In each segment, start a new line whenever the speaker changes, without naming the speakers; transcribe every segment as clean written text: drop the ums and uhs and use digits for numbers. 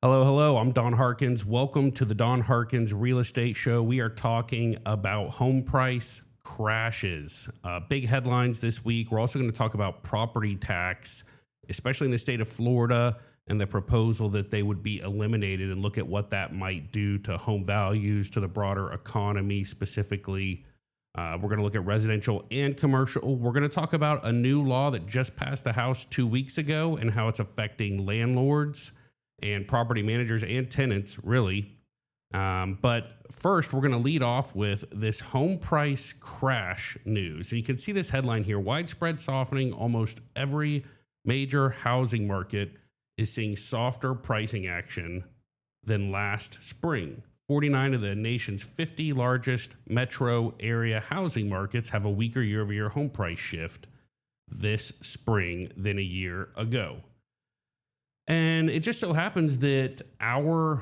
Hello, hello. I'm Don Harkins. Welcome to the Don Harkins Real Estate Show. We are talking about home price crashes. Big headlines this week. We're also going to talk about property tax, especially in the state of Florida, and the proposal that they would be eliminated, and look at what that might do to home values, to the broader economy specifically. We're going to look at residential and commercial. We're going to talk about a new law that just passed the House 2 weeks ago and how it's affecting landlords and property managers and tenants, really. But first, we're going to lead off with this home price crash news. And you can see this headline here: widespread softening. Almost every major housing market is seeing softer pricing action than last spring. 49 of the nation's 50 largest metro area housing markets have a weaker year-over-year home price shift this spring than a year ago. And it just so happens that our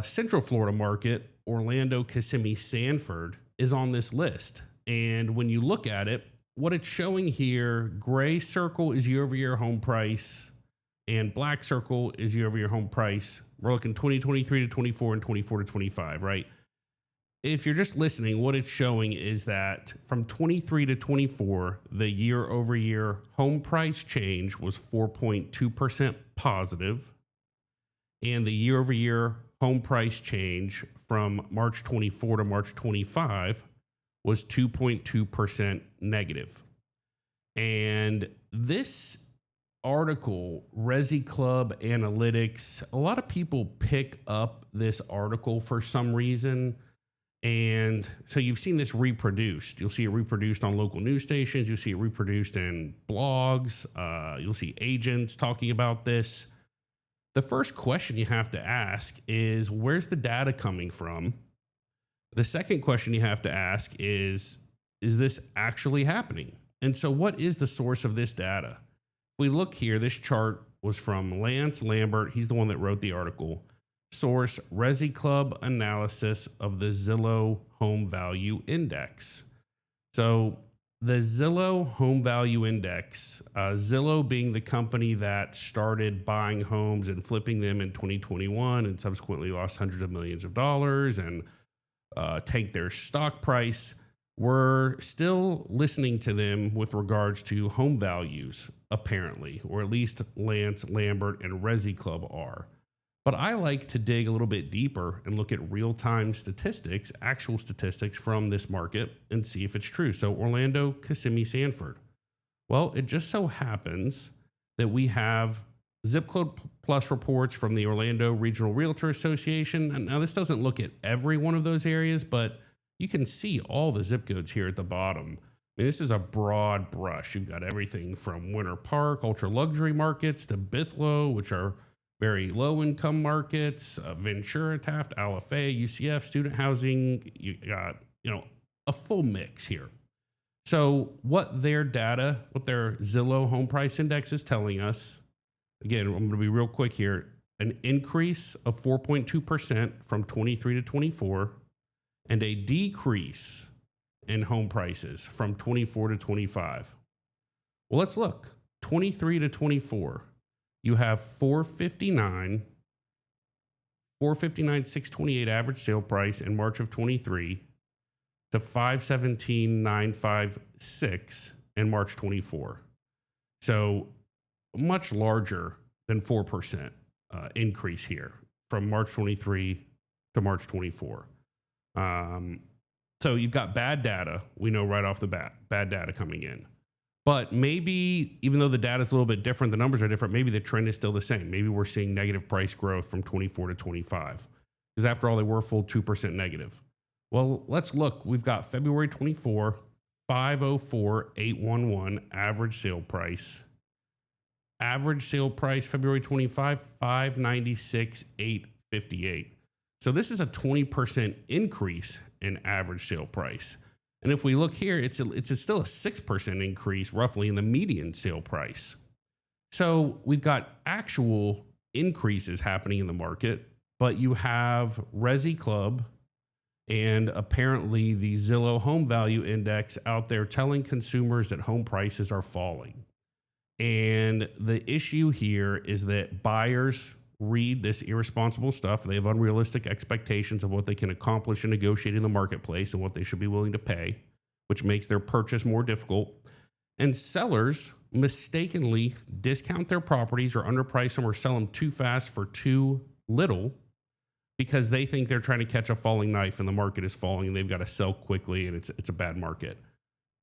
Central Florida market, Orlando, Kissimmee, Sanford, is on this list. And when you look at it, what it's showing here, gray circle is year-over-year home price, and black circle is year-over-year home price. We're looking 2023 to 24 and 24 to 25, right? If you're just listening, what it's showing is that from 23 to 24, the year-over-year home price change was 4.2% positive, and the year-over-year home price change from March 24 to March 25 was 2.2% negative. And this article, Resi Club Analytics, a lot of people pick up this article for some reason. And so you've seen this reproduced. You'll see it reproduced on local news stations. You'll see it reproduced in blogs. You'll see agents talking about this. The first question you have to ask is, where's the data coming from? The second question you have to ask is this actually happening? And so what is the source of this data? If we look here, this chart was from Lance Lambert. He's the one that wrote the article. Source: Resi Club analysis of the Zillow Home Value Index. So the Zillow Home Value Index, Zillow being the company that started buying homes and flipping them in 2021 and subsequently lost hundreds of millions of dollars and tanked their stock price. We're still listening to them with regards to home values, apparently, or at least Lance Lambert and Resi Club are. But I like to dig a little bit deeper and look at real-time statistics, actual statistics from this market, and see if it's true. So Orlando, Kissimmee, Sanford. Well, it just so happens that we have zip code plus reports from the Orlando Regional Realtor Association. And now this doesn't look at every one of those areas, but you can see all the zip codes here at the bottom. I mean, this is a broad brush. You've got everything from Winter Park, ultra luxury markets, to Bithlo, which are very low income markets, Ventura, Taft, LFA, UCF, student housing. You got, a full mix here. So what their data, what their Zillow home price index is telling us, again, I'm going to be real quick here, an increase of 4.2% from 23 to 24, and a decrease in home prices from 24 to 25. Well, let's look. 23 to 24. You have 628 average sale price in March of 23 to 517,956 in March 24. So much larger than 4% increase here from March 23 to March 24. So you've got bad data. We know right off the bat, bad data coming in. But maybe, even though the data is a little bit different, the numbers are different, maybe the trend is still the same. Maybe we're seeing negative price growth from 24 to 25. Because after all, they were full 2% negative. Well, let's look. We've got February 24, 504,811 average sale price. Average sale price, February 25, 596,858. So this is a 20% increase in average sale price. And if we look here, it's still a 6% increase roughly in the median sale price. So we've got actual increases happening in the market, but you have Resi Club and apparently the Zillow Home Value Index out there telling consumers that home prices are falling. And the issue here is that buyers read this irresponsible stuff. They have unrealistic expectations of what they can accomplish in negotiating the marketplace and what they should be willing to pay, which makes their purchase more difficult. And sellers mistakenly discount their properties or underprice them or sell them too fast for too little because they think they're trying to catch a falling knife and the market is falling and they've got to sell quickly and it's a bad market.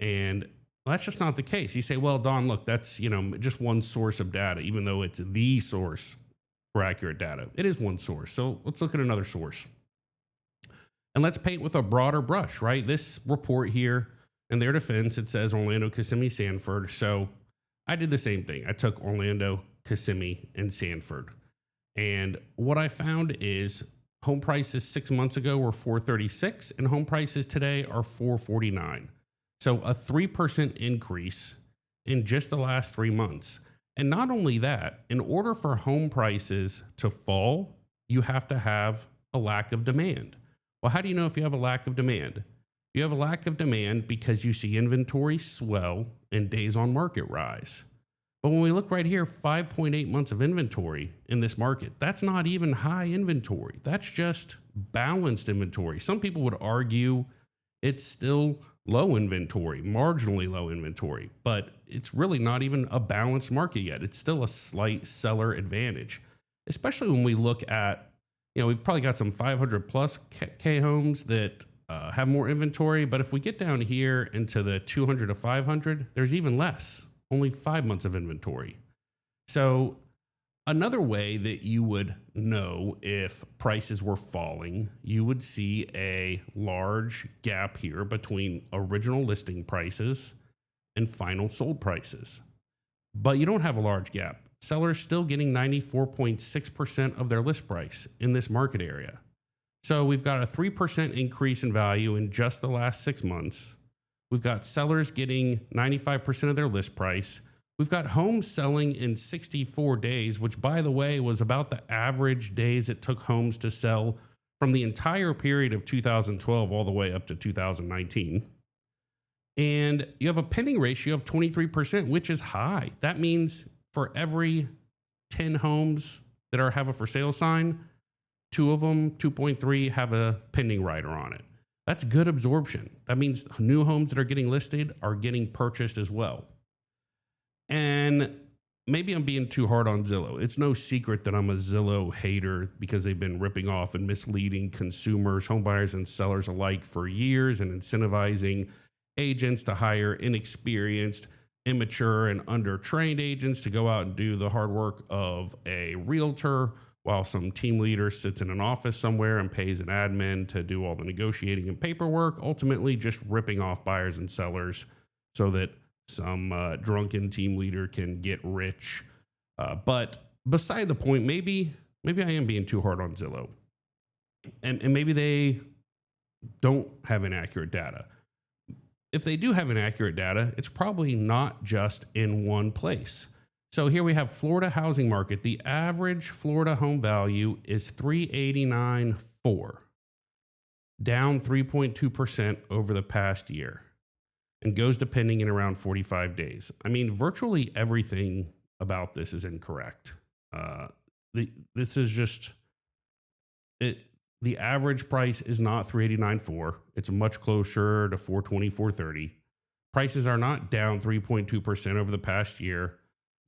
And that's just not the case. You say, well, Don, look, that's, just one source of data, even though it's the source for accurate data. It is one source. So let's look at another source. And let's paint with a broader brush, right? This report here, in their defense, it says Orlando, Kissimmee, Sanford. So I did the same thing. I took Orlando, Kissimmee, and Sanford. And what I found is home prices 6 months ago were $436 and home prices today are $449. So a 3% increase in just the last 3 months. And not only that, in order for home prices to fall, you have to have a lack of demand. Well, how do you know if you have a lack of demand? You have a lack of demand because you see inventory swell and days on market rise. But when we look right here, 5.8 months of inventory in this market, that's not even high inventory. That's just balanced inventory. Some people would argue it's still low inventory, marginally low inventory, but it's really not even a balanced market yet. It's still a slight seller advantage, especially when we look at, we've probably got some 500 plus K homes that have more inventory. But if we get down here into the 200 to 500, there's even less, only 5 months of inventory. So another way that you would know if prices were falling, you would see a large gap here between original listing prices and final sold prices. But you don't have a large gap. Sellers still getting 94.6% of their list price in this market area. So we've got a 3% increase in value in just the last 6 months. We've got sellers getting 95% of their list price. We've got homes selling in 64 days, which, by the way, was about the average days it took homes to sell from the entire period of 2012 all the way up to 2019. And you have a pending ratio of 23%, which is high. That means for every 10 homes that have a for sale sign, 2 of them, 2.3, have a pending rider on it. That's good absorption. That means new homes that are getting listed are getting purchased as well. And maybe I'm being too hard on Zillow. It's no secret that I'm a Zillow hater because they've been ripping off and misleading consumers, home buyers and sellers alike for years and incentivizing agents to hire inexperienced, immature, and undertrained agents to go out and do the hard work of a realtor while some team leader sits in an office somewhere and pays an admin to do all the negotiating and paperwork, ultimately just ripping off buyers and sellers so that some drunken team leader can get rich. But beside the point, maybe I am being too hard on Zillow. And maybe they don't have inaccurate data. If they do have inaccurate data, it's probably not just in one place. So here we have Florida housing market. The average Florida home value is $389,400, down 3.2% over the past year, and goes to pending in around 45 days. I mean, virtually everything about this is incorrect. This is just it. The average price is not $389,400. It's much closer to $420,000, $430,000. Prices are not down 3.2% over the past year.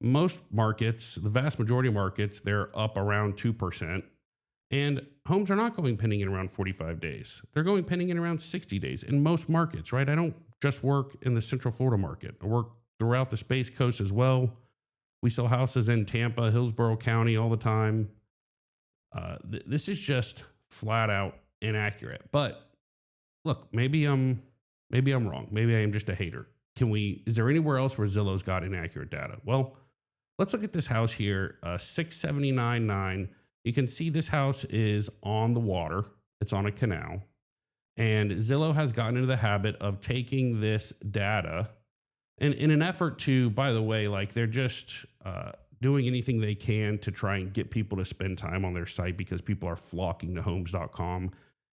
Most markets, the vast majority of markets, they're up around 2%. And homes are not going pending in around 45 days. They're going pending in around 60 days in most markets, right? I don't just work in the Central Florida market. I work throughout the Space Coast as well. We sell houses in Tampa, Hillsborough County all the time. This is just flat out inaccurate. But look, maybe I'm wrong. Maybe I am just a hater. Is there anywhere else where Zillow's got inaccurate data? Well, let's look at this house here, 679.9. You can see this house is on the water. It's on a canal. And Zillow has gotten into the habit of taking this data and in an effort to, by the way, like they're just doing anything they can to try and get people to spend time on their site because people are flocking to homes.com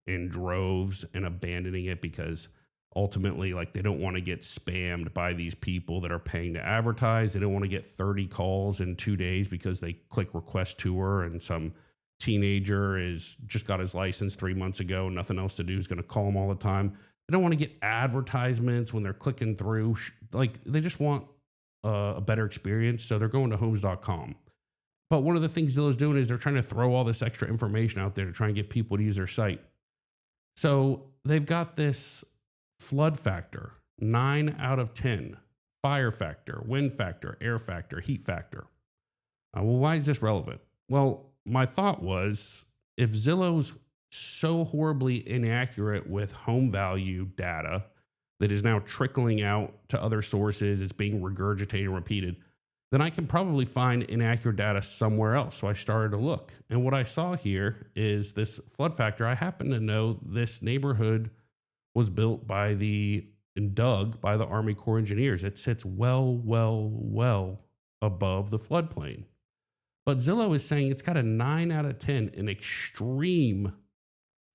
in droves and abandoning it because Ultimately, like they don't want to get spammed by these people that are paying to advertise. They don't want to get 30 calls in 2 days because they click request tour and some teenager is just got his license 3 months ago, nothing else to do, is going to call them all the time. They don't want to get advertisements when they're clicking through. Like they just want a better experience. So they're going to homes.com. But one of the things Zillow's doing is they're trying to throw all this extra information out there to try and get people to use their site. So they've got this flood factor, 9 out of 10, fire factor, wind factor, air factor, heat factor. Well, why is this relevant? Well, my thought was if Zillow's so horribly inaccurate with home value data that is now trickling out to other sources, it's being regurgitated and repeated, then I can probably find inaccurate data somewhere else. So I started to look. And what I saw here is this flood factor. I happen to know this neighborhood was built by and dug by the Army Corps of Engineers. It sits well above the floodplain. But Zillow is saying it's got a 9 out of 10, an extreme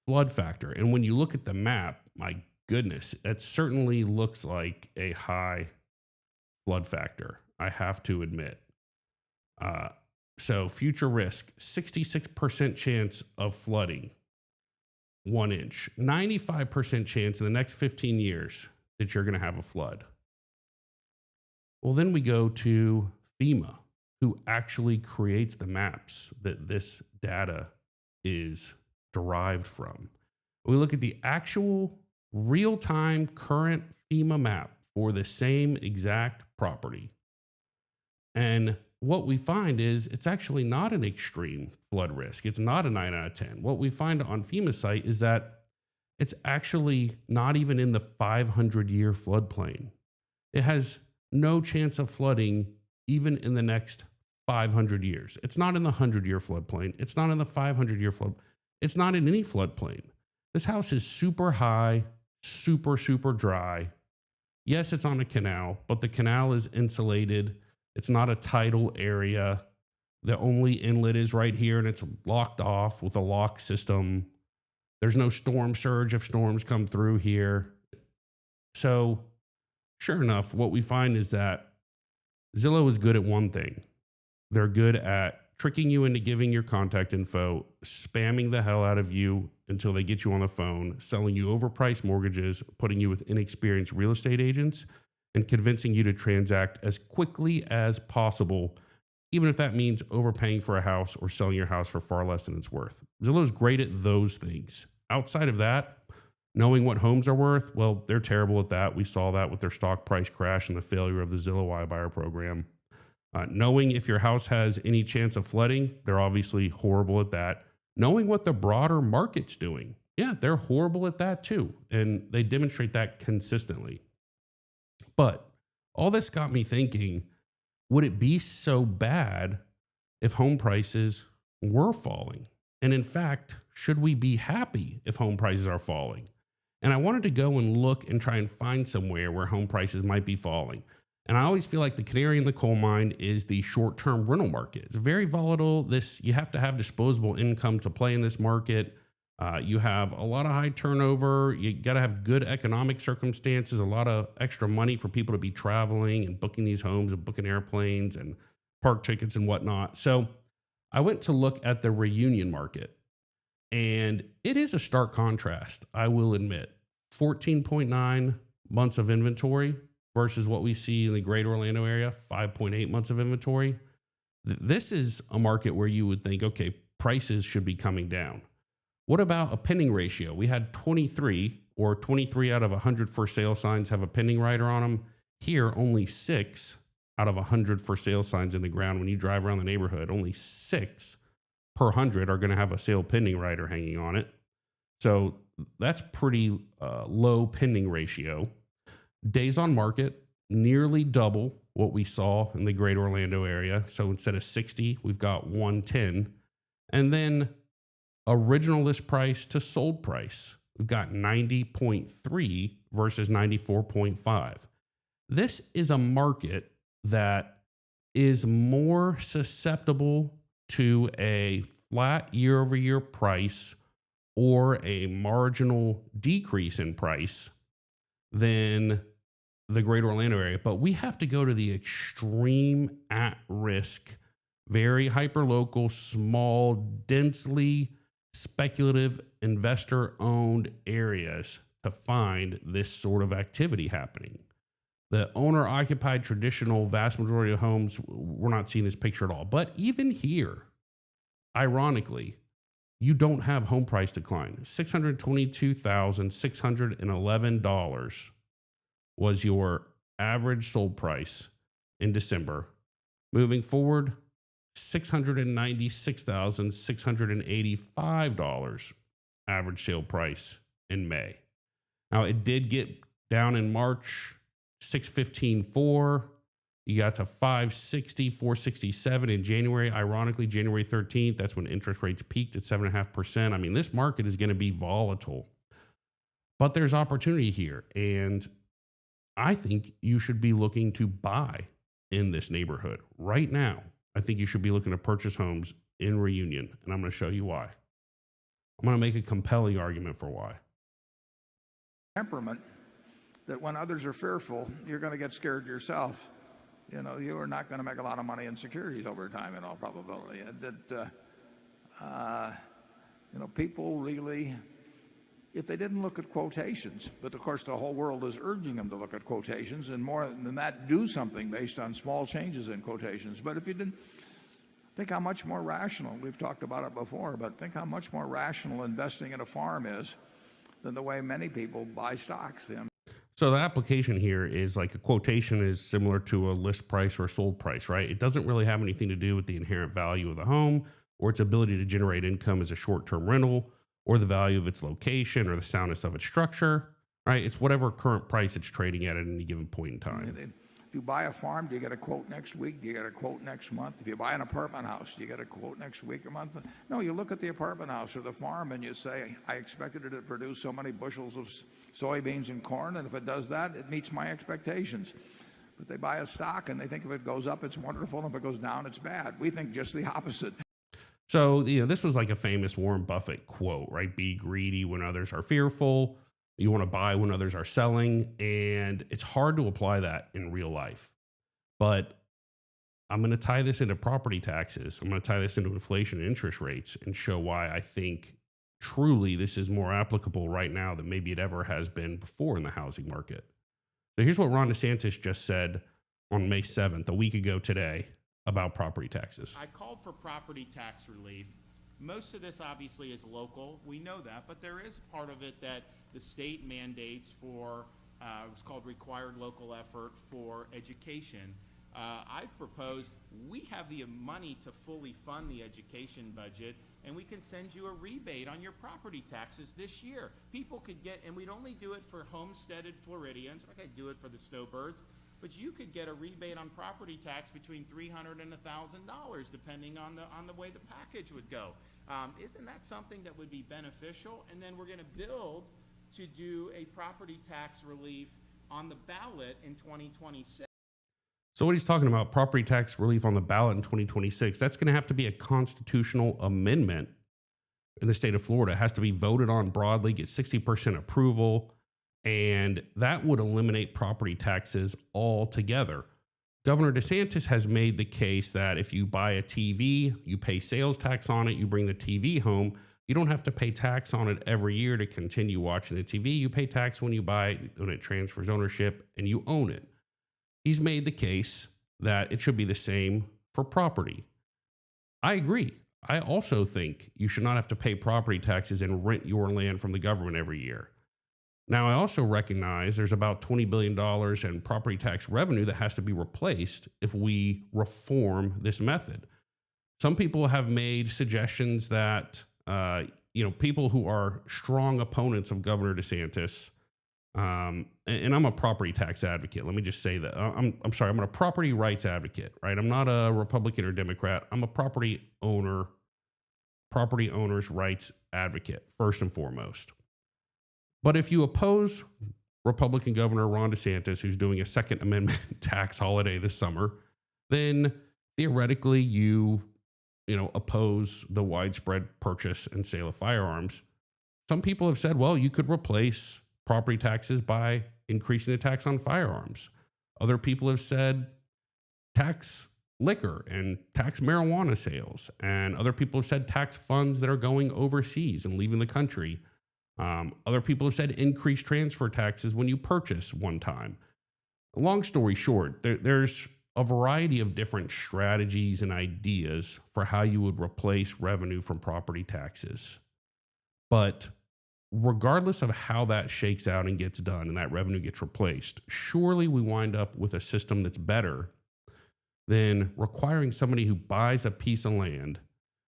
flood factor. And when you look at the map, my goodness, it certainly looks like a high flood factor, I have to admit. So future risk, 66% chance of flooding, 1 inch, 95% chance in the next 15 years that you're going to have a flood. Well, then we go to FEMA, who actually creates the maps that this data is derived from. We look at the actual real-time current FEMA map for the same exact property. And what we find is it's actually not an extreme flood risk. It's not a 9 out of 10. What we find on FEMA's site is that it's actually not even in the 500-year floodplain. It has no chance of flooding even in the next 500 years. It's not in the 100-year floodplain. It's not in the 500-year flood. It's not in any floodplain. This house is super high, super dry. Yes, it's on a canal, but the canal is insulated. It's not a tidal area. The only inlet is right here, and it's locked off with a lock system. There's no storm surge if storms come through here. So, sure enough, what we find is that Zillow is good at one thing. They're good at tricking you into giving your contact info, spamming the hell out of you until they get you on the phone, selling you overpriced mortgages, putting you with inexperienced real estate agents, and convincing you to transact as quickly as possible, even if that means overpaying for a house or selling your house for far less than it's worth. Zillow's great at those things. Outside of that, knowing what homes are worth, well, they're terrible at that. We saw that with their stock price crash and the failure of the Zillow iBuyer program. Knowing if your house has any chance of flooding, they're obviously horrible at that. Knowing what the broader market's doing, yeah, they're horrible at that too. And they demonstrate that consistently. But all this got me thinking, would it be so bad if home prices were falling? And in fact, should we be happy if home prices are falling? And I wanted to go and look and try and find somewhere where home prices might be falling. And I always feel like the canary in the coal mine is the short-term rental market. It's very volatile. You have to have disposable income to play in this market. You have a lot of high turnover. You got to have good economic circumstances, a lot of extra money for people to be traveling and booking these homes and booking airplanes and park tickets and whatnot. So I went to look at the reunion market, and it is a stark contrast, I will admit. 14.9 months of inventory versus what we see in the greater Orlando area, 5.8 months of inventory. This is a market where you would think, okay, prices should be coming down. What about a pending ratio? We had 23 out of 100 for sale signs have a pending rider on them. Here, only 6 out of 100 for sale signs in the ground. When you drive around the neighborhood, only 6 per 100 are going to have a sale pending rider hanging on it. So that's pretty low pending ratio. Days on market, nearly double what we saw in the greater Orlando area. So instead of 60, we've got 110. And then original list price to sold price, we've got 90.3 versus 94.5. This is a market that is more susceptible to a flat year-over-year price or a marginal decrease in price than the greater Orlando area. But we have to go to the extreme at risk, very hyper local, small, densely speculative investor owned areas to find this sort of activity happening. The owner occupied traditional vast majority of homes, we're not seeing this picture at all. But even here, ironically, you don't have home price decline. $622,611 was your average sold price in December. Moving forward, $696,685 average sale price in May. Now it did get down in March, 615.4. You got to 560, 467 in January. Ironically, January 13th, that's when interest rates peaked at 7.5%. I mean, this market is going to be volatile, but there's opportunity here. And I think you should be looking to buy in this neighborhood right now. I think you should be looking to purchase homes in Reunion, and I'm going to show you why. I'm going to make a compelling argument for why.
Temperament that when others are fearful, you're going to get scared yourself. You know, you are not going to make a lot of money in securities over time in all probability. And that, people really, if they didn't look at quotations, but of course the whole world is urging them to look at quotations, and more than that, do something based on small changes in quotations. But if you didn't, think how much more rational, we've talked about it before, but think how much more rational investing in a farm is than the way many people buy stocks.
So the application here is like a quotation is similar to a list price or a sold price, right? It doesn't really have anything to do with the inherent value of the home or its ability to generate income as a short-term rental or the value of its location or the soundness of its structure, right? It's whatever current price it's trading at any given point in time.
If you buy a farm, do you get a quote next week? Do you get a quote next month? If you buy an apartment house, do you get a quote next week or month? No, you look at the apartment house or the farm and you say, I expected it to produce so many bushels of soybeans and corn, and if it does that, it meets my expectations. But they buy a stock and they think if it goes up, it's wonderful, and if it goes down, it's bad. We think just the opposite.
So, this was like a famous Warren Buffett quote, right? Be greedy when others are fearful. You want to buy when others are selling. And it's hard to apply that in real life. But I'm going to tie this into property taxes. I'm going to tie this into inflation and interest rates and show why I think truly this is more applicable right now than maybe it ever has been before in the housing market. So here's what Ron DeSantis just said on May 7th, a week ago today, about property taxes.
I called for property tax relief. Most of this obviously is local. We know that, but there is part of it that the state mandates for what's called required local effort for education. I've proposed we have the money to fully fund the education budget, and we can send you a rebate on your property taxes this year. People could get, and we'd only do it for homesteaded Floridians. I could do it for the snowbirds, but you could get a rebate on property tax between $300 and $1,000, depending on the way the package would go. Isn't that something that would be beneficial? And then we're going to build to do a property tax relief on the ballot in 2026.
So what he's talking about, property tax relief on the ballot in 2026, that's going to have to be a constitutional amendment in the state of Florida. It has to be voted on broadly, get 60% approval, and that would eliminate property taxes altogether. Governor DeSantis has made the case that if you buy a TV, you pay sales tax on it, you bring the TV home, you don't have to pay tax on it every year to continue watching the TV. You pay tax when you buy it, when it transfers ownership, and you own it. He's made the case that it should be the same for property. I agree. I also think you should not have to pay property taxes and rent your land from the government every year. Now, I also recognize there's about $20 billion in property tax revenue that has to be replaced if we reform this method. Some people have made suggestions that, people who are strong opponents of Governor DeSantis, and I'm a property tax advocate. Let me just say that. I'm a property rights advocate, right? I'm not a Republican or Democrat. I'm a property owner's rights advocate, first and foremost. But if you oppose Republican Governor Ron DeSantis, who's doing a Second Amendment tax holiday this summer, then theoretically you oppose the widespread purchase and sale of firearms. Some people have said, well, you could replace property taxes by increasing the tax on firearms. Other people have said tax liquor and tax marijuana sales. And other people have said tax funds that are going overseas and leaving the country. Other people have said increased transfer taxes when you purchase one time. Long story short, there's a variety of different strategies and ideas for how you would replace revenue from property taxes. But regardless of how that shakes out and gets done and that revenue gets replaced, surely we wind up with a system that's better than requiring somebody who buys a piece of land,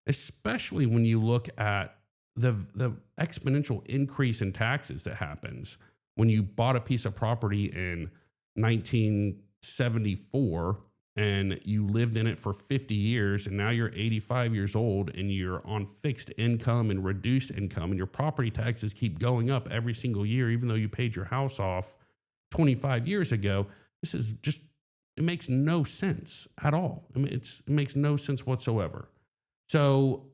especially when you look at the exponential increase in taxes that happens when you bought a piece of property in 1974 and you lived in it for 50 years and now you're 85 years old and you're on fixed income and reduced income and your property taxes keep going up every single year, even though you paid your house off 25 years ago. This is just, it makes no sense at all. I mean, it makes no sense whatsoever. So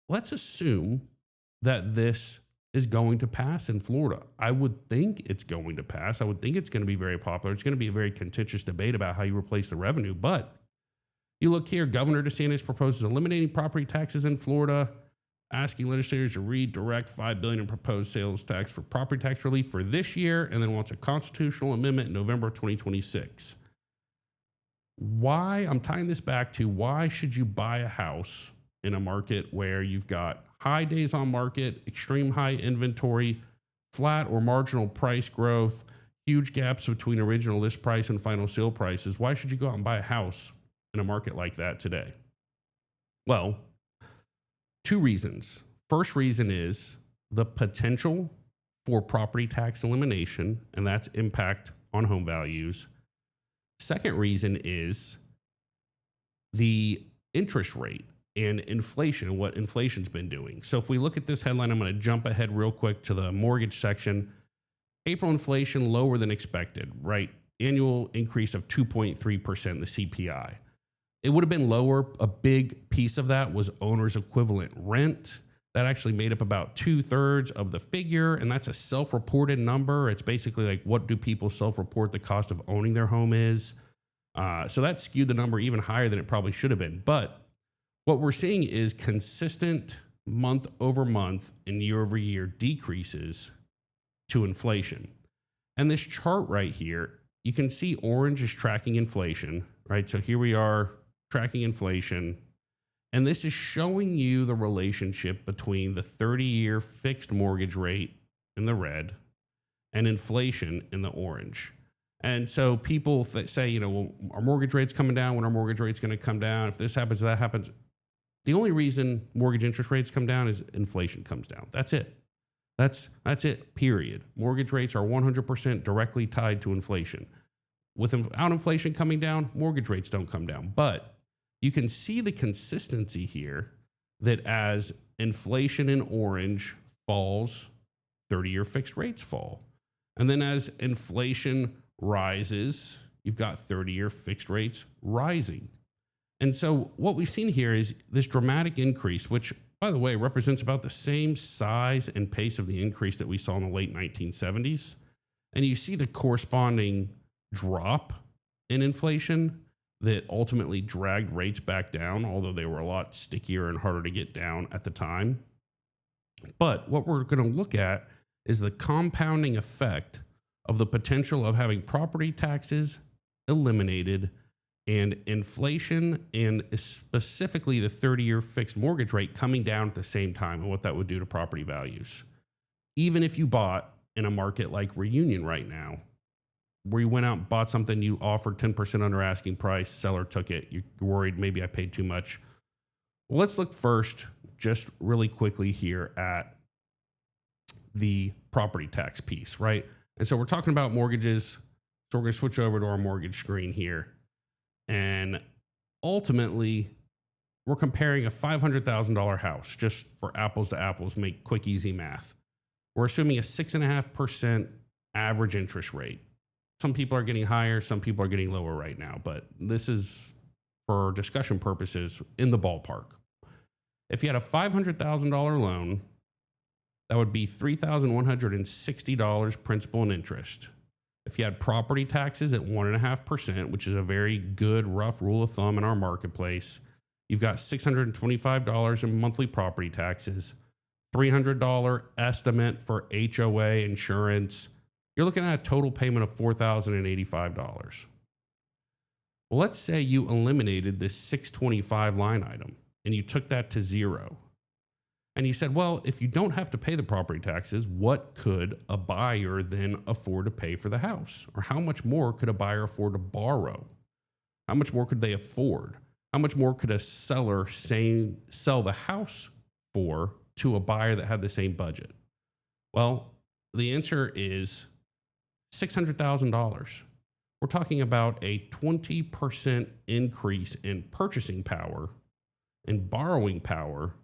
let's assume that this is going to pass in Florida. I would think it's going to pass. I would think it's going to be very popular. It's going to be a very contentious debate about how you replace the revenue. But you look here, Governor DeSantis proposes eliminating property taxes in Florida, asking legislators to redirect $5 billion in proposed sales tax for property tax relief for this year, and then wants a constitutional amendment in November of 2026. Why? I'm tying this back to why should you buy a house in a market where you've got high days on market, extreme high inventory, flat or marginal price growth, huge gaps between original list price and final sale prices? Why should you go out and buy a house in a market like that today? Well, two reasons. First reason is the potential for property tax elimination, and that's impact on home values. Second reason is the interest rate and inflation and what inflation's been doing. So if we look at this headline, I'm going to jump ahead real quick to the mortgage section. April inflation lower than expected, right? Annual increase of 2.3%, the CPI. It would have been lower. A big piece of that was owner's equivalent rent. That actually made up about 2/3 of the figure, and that's a self-reported number. It's basically like, what do people self-report the cost of owning their home is? So that skewed the number even higher than it probably should have been. But what we're seeing is consistent month over month and year over year decreases to inflation. And this chart right here, you can see orange is tracking inflation, right? So here we are tracking inflation. And this is showing you the relationship between the 30-year fixed mortgage rate in the red and inflation in the orange. And so people say, you know, well, our mortgage rate's coming down. When our mortgage rate's going to come down? If this happens, that happens. The only reason mortgage interest rates come down is inflation comes down. That's it. That's it, period. Mortgage rates are 100% directly tied to inflation. Without inflation coming down, mortgage rates don't come down. But you can see the consistency here that as inflation in orange falls, 30-year fixed rates fall. And then as inflation rises, you've got 30-year fixed rates rising. And so what we've seen here is this dramatic increase, which, by the way, represents about the same size and pace of the increase that we saw in the late 1970s. And you see the corresponding drop in inflation that ultimately dragged rates back down, although they were a lot stickier and harder to get down at the time. But what we're going to look at is the compounding effect of the potential of having property taxes eliminated and inflation, and specifically the 30-year fixed mortgage rate coming down at the same time, and what that would do to property values. Even if you bought in a market like Reunion right now, where you went out and bought something, you offered 10% under asking price, seller took it, you're worried maybe I paid too much. Well, let's look first, just really quickly here, at the property tax piece, right? And so we're talking about mortgages, so we're going to switch over to our mortgage screen here. And ultimately, we're comparing a $500,000 house, just for apples to apples, make quick, easy math. We're assuming a 6.5% average interest rate. Some people are getting higher, some people are getting lower right now, but this is, for discussion purposes, in the ballpark. If you had a $500,000 loan That would be $3,160 principal and interest. If you had property taxes at 1.5%, which is a very good rough rule of thumb in our marketplace, you've got $625 in monthly property taxes, $300 estimate for HOA insurance. You're looking at a total payment of $4,085. Well, let's say you eliminated this 625 line item and you took that to zero. And you said, well, if you don't have to pay the property taxes, what could a buyer then afford to pay for the house? Or how much more could a buyer afford to borrow? How much more could they afford? How much more could a seller sell the house for to a buyer that had the same budget? Well, the answer is $600,000. We're talking about a 20% increase in purchasing power and borrowing power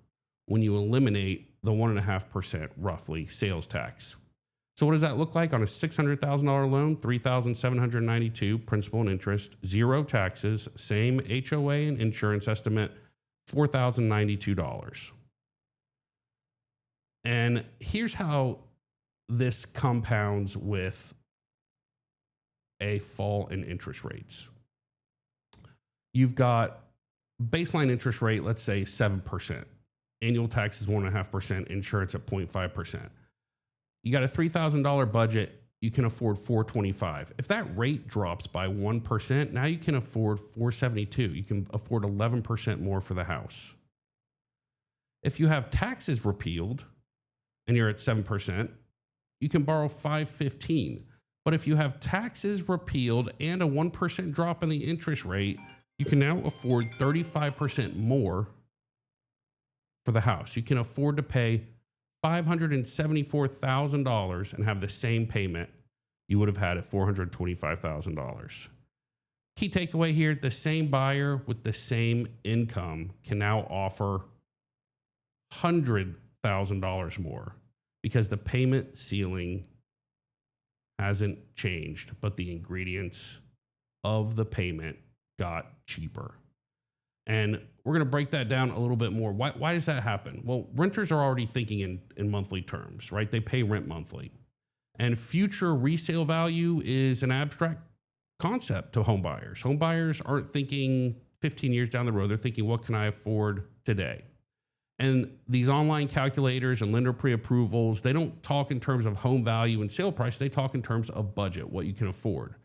when you eliminate the 1.5% roughly sales tax. So what does that look like on a $600,000 loan? $3,792 principal and interest, zero taxes, same HOA and insurance estimate, $4,092. And here's how this compounds with a fall in interest rates. You've got baseline interest rate, let's say 7%. Annual taxes 1.5%, insurance at 0.5%. You got a $3,000 budget, you can afford $425. If that rate drops by 1%, now you can afford $472. You can afford 11% more for the house. If you have taxes repealed and you're at 7%, you can borrow $515. But if you have taxes repealed and a 1% drop in the interest rate, you can now afford 35% more for the house. You can afford to pay $574,000 and have the same payment you would have had at $425,000. Key takeaway here, the same buyer with the same income can now offer $100,000 more because the payment ceiling hasn't changed, but the ingredients of the payment got cheaper. And we're going to break that down a little bit more. Why does that happen? Well, renters are already thinking in monthly terms, right? They pay rent monthly. And future resale value is an abstract concept to home buyers. Home buyers aren't thinking 15 years down the road. They're thinking, what can I afford today? And these online calculators and lender pre-approvals, they don't talk in terms of home value and sale price. They talk in terms of budget, what you can afford.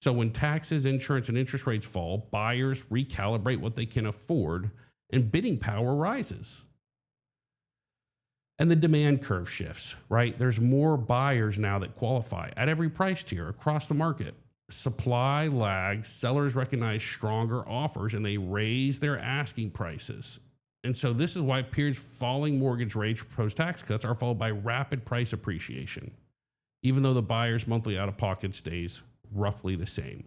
So when taxes, insurance, and interest rates fall, buyers recalibrate what they can afford and bidding power rises. And the demand curve shifts, right? There's more buyers now that qualify at every price tier across the market. Supply lags, sellers recognize stronger offers, and they raise their asking prices. And so this is why periods falling mortgage rates post-tax cuts are followed by rapid price appreciation, even though the buyer's monthly out-of-pocket stays roughly the same,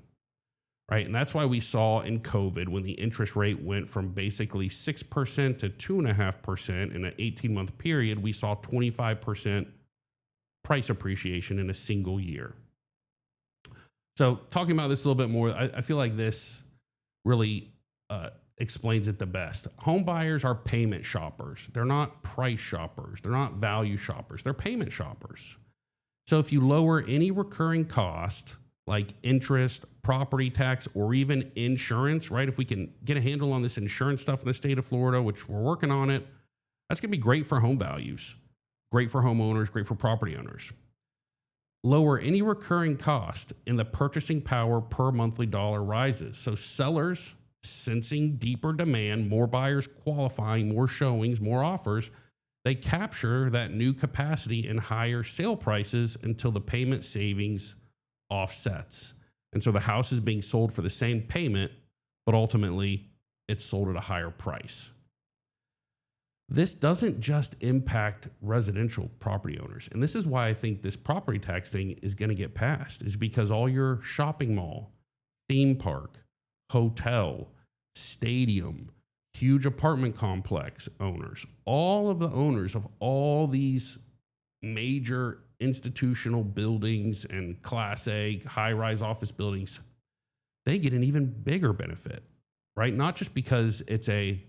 right? And that's why we saw in COVID when the interest rate went from basically 6% to 2.5% in an 18-month period, we saw 25% price appreciation in a single year. So talking about this a little bit more, I feel like this really explains it the best. Home buyers are payment shoppers. They're not price shoppers. They're not value shoppers. They're payment shoppers. So if you lower any recurring cost, like interest, property tax, or even insurance, right? If we can get a handle on this insurance stuff in the state of Florida, which we're working on it, that's going to be great for home values, great for homeowners, great for property owners. Lower any recurring cost and the purchasing power per monthly dollar rises. So sellers sensing deeper demand, more buyers qualifying, more showings, more offers, they capture that new capacity in higher sale prices until the payment savings offsets. And so the house is being sold for the same payment, but ultimately it's sold at a higher price. This doesn't just impact residential property owners. And this is why I think this property tax thing is going to get passed, is because all your shopping mall, theme park, hotel, stadium, huge apartment complex owners, all of the owners of all these major institutional buildings and Class A high-rise office buildings, they get an even bigger benefit, right? Not just because it's a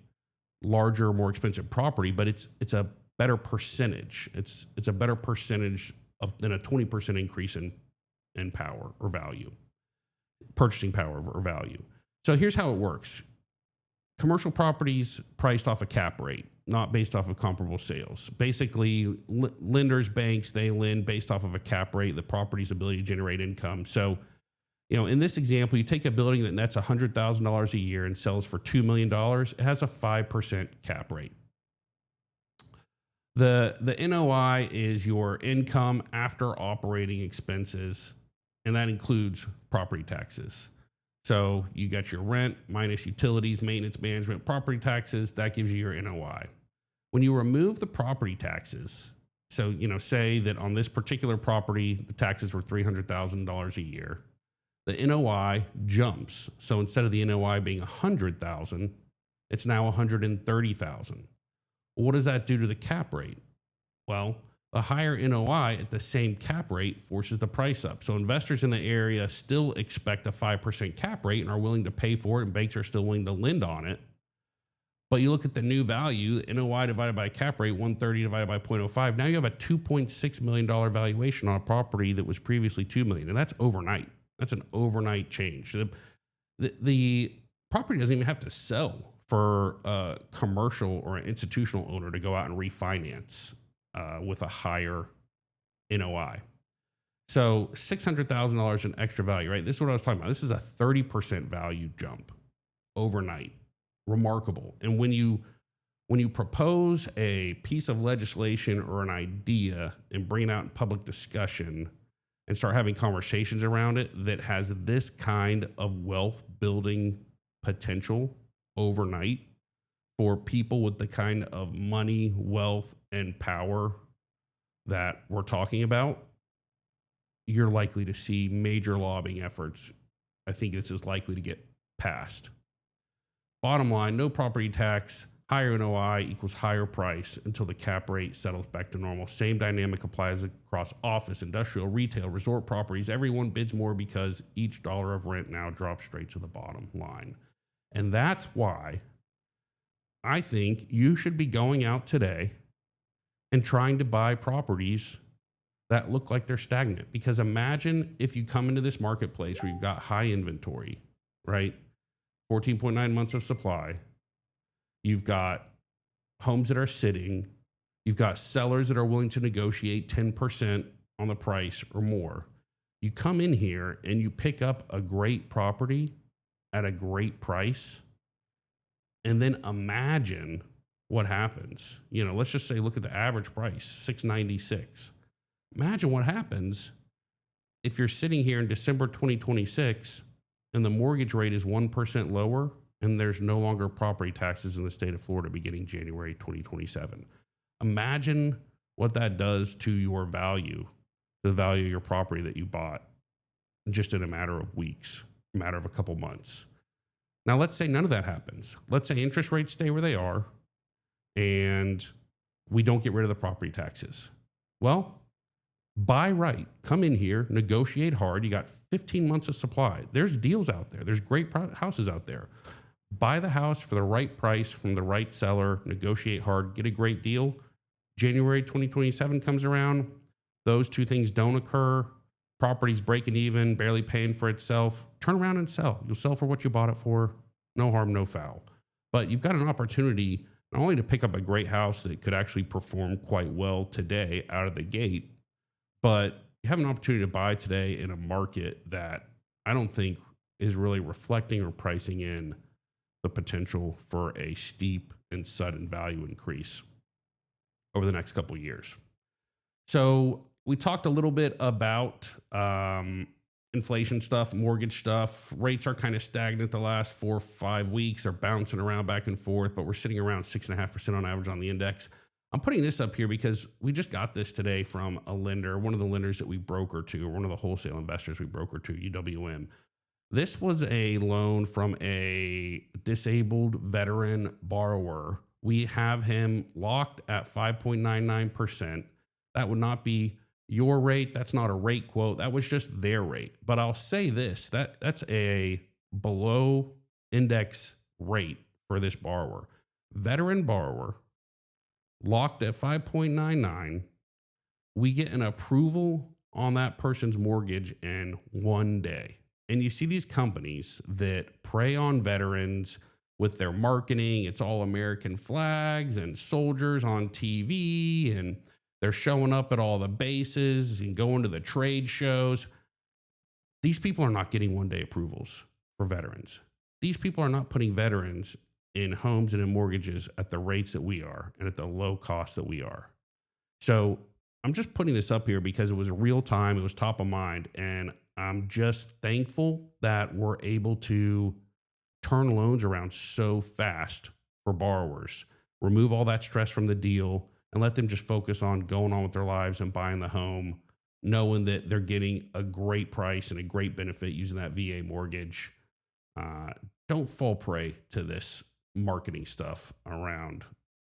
larger, more expensive property, but it's a better percentage. It's a better percentage than a 20% increase in power or value, purchasing power or value. So here's how it works. Commercial properties priced off a cap rate, not based off of comparable sales. Basically, lenders, banks, they lend based off of a cap rate, the property's ability to generate income. So, in this example, you take a building that nets $100,000 a year and sells for $2 million. It has a 5% cap rate. The NOI is your income after operating expenses, and that includes property taxes. So you got your rent minus utilities, maintenance, management, property taxes. That gives you your NOI. When you remove the property taxes, so say that on this particular property the taxes were $300,000 a year, the NOI jumps. So instead of the NOI being $100,000, it's now $130,000. What does that do to the cap rate? Well, the higher NOI at the same cap rate forces the price up. So investors in the area still expect a 5% cap rate and are willing to pay for it, and banks are still willing to lend on it. But you look at the new value, NOI divided by cap rate, 130 divided by 0.05. Now you have a $2.6 million valuation on a property that was previously $2 million, and that's overnight. That's an overnight change. The property doesn't even have to sell for a commercial or an institutional owner to go out and refinance with a higher NOI. So $600,000 in extra value, right? This is what I was talking about. This is a 30% value jump overnight. Remarkable. And when you propose a piece of legislation or an idea and bring it out in public discussion and start having conversations around it that has this kind of wealth building potential overnight for people with the kind of money, wealth, and power that we're talking about, you're likely to see major lobbying efforts. I think this is likely to get passed. Bottom line, no property tax, higher NOI equals higher price until the cap rate settles back to normal. Same dynamic applies across office, industrial, retail, resort properties. Everyone bids more because each dollar of rent now drops straight to the bottom line. And that's why I think you should be going out today and trying to buy properties that look like they're stagnant. Because imagine if you come into this marketplace where you've got high inventory, right? 14.9 months of supply. You've got homes that are sitting. You've got sellers that are willing to negotiate 10% on the price or more. You come in here and you pick up a great property at a great price, and then imagine what happens. Let's just say, look at the average price, $696. Imagine what happens if you're sitting here in December 2026 and the mortgage rate is 1% lower and there's no longer property taxes in the state of Florida beginning January 2027. Imagine what that does to your value, the value of your property that you bought just in a matter of weeks, a matter of a couple months. Now, let's say none of that happens. Let's say interest rates stay where they are and we don't get rid of the property taxes. Well, buy right, come in here, negotiate hard. You got 15 months of supply. There's deals out there. There's great houses out there. Buy the house for the right price from the right seller, negotiate hard, get a great deal. January 2027 comes around. Those two things don't occur. Property's breaking even, barely paying for itself. Turn around and sell. You'll sell for what you bought it for. No harm, no foul. But you've got an opportunity not only to pick up a great house that could actually perform quite well today out of the gate, but you have an opportunity to buy today in a market that I don't think is really reflecting or pricing in the potential for a steep and sudden value increase over the next couple of years. So we talked a little bit about inflation stuff, mortgage stuff. Rates are kind of stagnant the last 4 or 5 weeks. They're bouncing around back and forth, but we're sitting around 6.5% on average on the index. I'm putting this up here because we just got this today from a lender, one of the lenders that we broker to, or one of the wholesale investors we broker to, UWM. This was a loan from a disabled veteran borrower. We have him locked at 5.99%. That would not be your rate. That's not a rate quote. That was just their rate. But I'll say this, that's a below index rate for this borrower. Veteran borrower, locked at 5.99. We get an approval on that person's mortgage in 1 day. And you see these companies that prey on veterans with their marketing. It's all American flags and soldiers on TV, and they're showing up at all the bases and going to the trade shows. These people are not getting 1 day approvals for veterans. These people are not putting veterans in homes and in mortgages at the rates that we are and at the low cost that we are. So I'm just putting this up here because it was real time. It was top of mind. And I'm just thankful that we're able to turn loans around so fast for borrowers, remove all that stress from the deal, and let them just focus on going on with their lives and buying the home, knowing that they're getting a great price and a great benefit using that VA mortgage. Don't fall prey to this marketing stuff around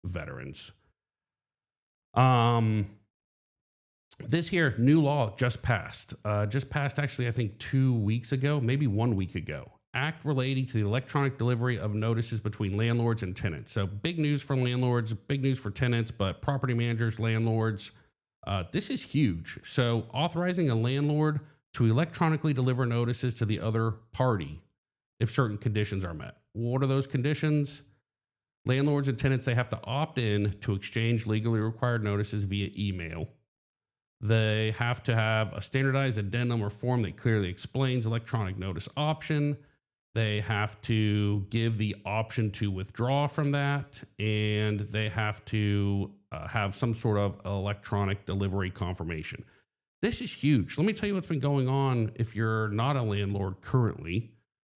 veterans. This here new law just passed actually, I think 2 weeks ago, maybe 1 week ago. Act relating to the electronic delivery of notices between landlords and tenants. So big news for landlords, big news for tenants, but property managers, landlords, this is huge. So authorizing a landlord to electronically deliver notices to the other party if certain conditions are met. What are those conditions? Landlords and tenants, they have to opt in to exchange legally required notices via email. They have to have a standardized addendum or form that clearly explains electronic notice option. They have to give the option to withdraw from that, and they have to have some sort of electronic delivery confirmation. This is huge. Let me tell you what's been going on if you're not a landlord currently,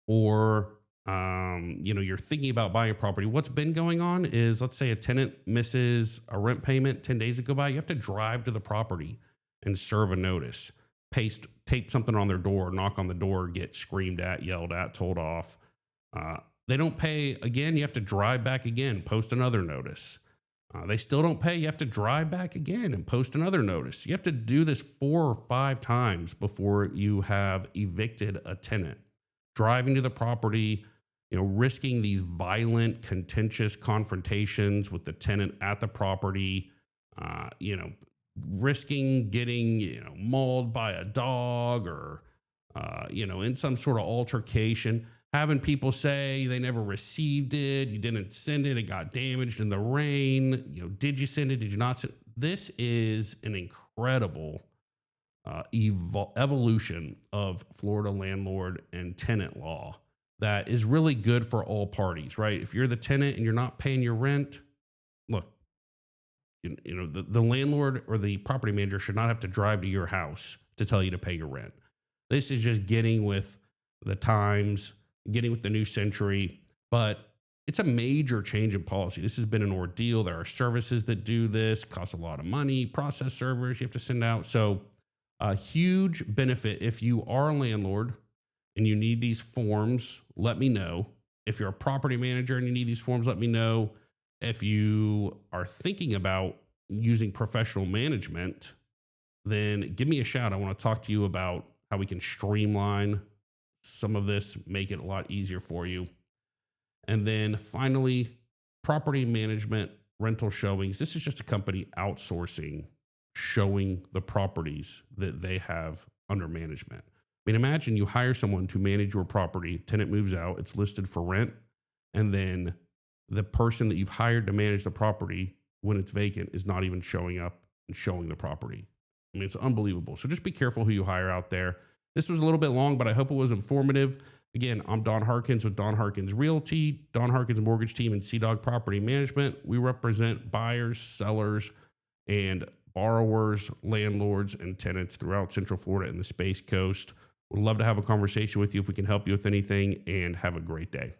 or you're thinking about buying a property. What's been going on is, let's say a tenant misses a rent payment 10 days that go by. You have to drive to the property and serve a notice, tape something on their door, knock on the door, get screamed at, yelled at, told off. They don't pay again. You have to drive back again, post another notice. They still don't pay. You have to drive back again and post another notice. You have to do this 4 or 5 times before you have evicted a tenant. Driving to the property, risking these violent, contentious confrontations with the tenant at the property, risking getting, mauled by a dog or, in some sort of altercation, having people say they never received it, you didn't send it, it got damaged in the rain, did you send it, did you not send it? This is an incredible evolution of Florida landlord and tenant law that is really good for all parties, right? If you're the tenant and you're not paying your rent, look, the landlord or the property manager should not have to drive to your house to tell you to pay your rent. This is just getting with the times, getting with the new century, but it's a major change in policy. This has been an ordeal. There are services that do this, cost a lot of money, process servers you have to send out. So a huge benefit. If you are a landlord and you need these forms, let me know. If you're a property manager and you need these forms, let me know. If you are thinking about using professional management, then give me a shout. I want to talk to you about how we can streamline some of this, make it a lot easier for you. And then finally, property management, rental showings. This is just a company outsourcing, showing the properties that they have under management. I mean, imagine you hire someone to manage your property, tenant moves out, it's listed for rent, and then the person that you've hired to manage the property when it's vacant is not even showing up and showing the property. I mean, it's unbelievable. So just be careful who you hire out there. This was a little bit long, but I hope it was informative. Again, I'm Don Harkins with Don Harkins Realty, Don Harkins Mortgage Team, and Sea Dog Property Management. We represent buyers, sellers, and borrowers, landlords, and tenants throughout Central Florida and the Space Coast. We'd love to have a conversation with you if we can help you with anything, and have a great day.